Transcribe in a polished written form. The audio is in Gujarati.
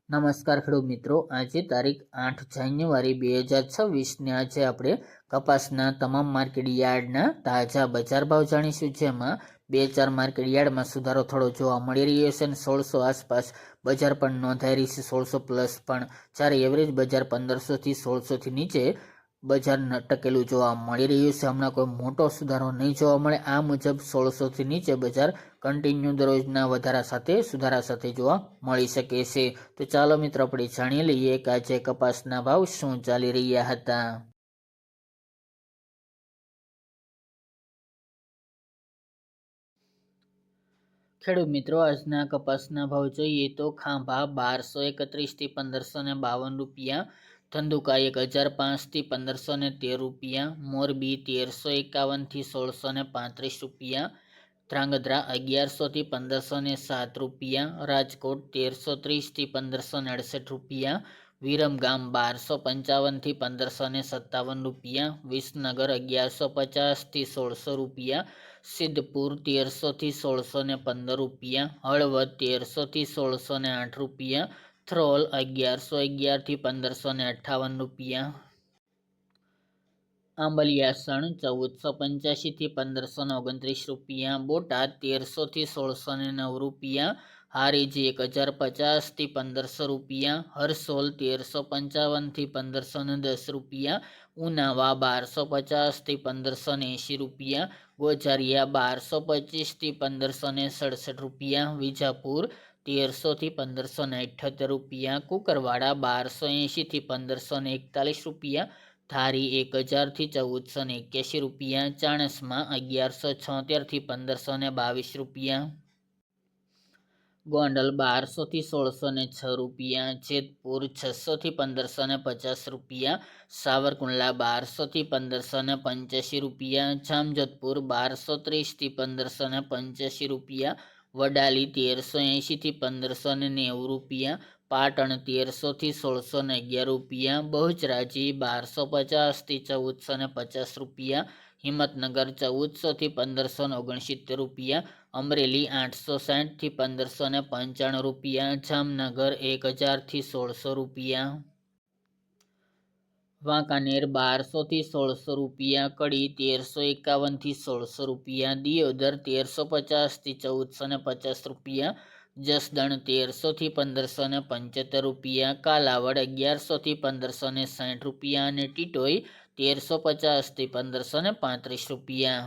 નમસ્કાર ખેડૂત મિત્રો, આજે તારીખ 8 જાન્યુઆરી 2026ને આજે આપણે કપાસના તમામ માર્કેટ યાર્ડના તાજા બજાર ભાવ જાણીશું, જેમાં 2-4 માર્કેટ યાર્ડમાં સુધારો થોડો જોવા મળી રહ્યો છે અને 1600 આસપાસ બજાર પણ નોંધાઈ રહી છે. 1600 પ્લસ પણ, જ્યારે એવરેજ બજાર 1500થી 1600થી નીચે બજાર ટકેલું જોવા મળી રહ્યું છે. હમણાં કોઈ મોટો સુધારો નહીં જોવા મળે. આ મુજબ 1600થી નીચે બજાર કન્ટિન્યુ દરરોજના વધારા સાથે સુધારા સાથે જોવા મળી શકે છે. તો ચાલો મિત્રો, આપણે જાણી લઈએ કે આજે કપાસના ભાવ શું ચાલી રહ્યા હતા. ખેડૂત મિત્રો, આજના કપાસના ભાવ જોઈએ તો ખાંભા 1231થી 1552 રૂપિયા, ધંધુકા 1005થી 1513 રૂપિયા, મોરબી 1351થી 1635 રૂપિયા, ધ્રાંગધ્રા 1100થી 1507 રૂપિયા, રાજકોટ 1330થી 1568 રૂપિયા, વિરમગામ 1255થી 1557 રૂપિયા, વિસનગર 1150થી 1600 રૂપિયા, સિદ્ધપુર 1300થી 1615 રૂપિયા, હળવદ 1300થી 1608 રૂપિયા, થ્રોલ 1111થી 1558 રૂપિયા, આંબલિયાસણ 1485થી 1529 રૂપિયા, બોટાદ 1300થી 1609 રૂપિયા, હારીજ 1050થી 1500 રૂપિયા, હરસોલ 1355થી 1510 રૂપિયા, ઉનાવા 1250થી 1580 રૂપિયા, ગોઝારિયા 1225થી 1567 રૂપિયા, વિજાપુર 1300થી 1578 રૂપિયા, કુકરવાડા 1280થી 1541 રૂપિયા, ધારી 1000થી 1481 રૂપિયા, ચાણસ્મા 1176થી 1522 રૂપિયા, ગોંડલ 1200થી 1606 રૂપિયા, જેતપુર 600થી 1550 રૂપિયા, સાવરકુંડલા 1200થી 1585 રૂપિયા, જામજોધપુર 1230થી 1585 રૂપિયા, વડાલી 1380થી 1590 રૂપિયા, પાટણ 1300થી 1611 રૂપિયા, બહુચરાજી 1250થી 1450 રૂપિયા, હિંમતનગર 1400થી 1569 રૂપિયા, અમરેલી 860થી 1595 રૂપિયા, જામનગર 1000થી 1600 રૂપિયા, વાંકાનેર 1200થી 1600 રૂપિયા, કડી 1351થી 1600 રૂપિયા, દિયોદર 1350થી 1450 રૂપિયા, જસદણ 1300થી 1575 રૂપિયા, કાલાવડ 1100થી 1560 રૂપિયા અને ટીટોઈ 1350થી 1535 રૂપિયા.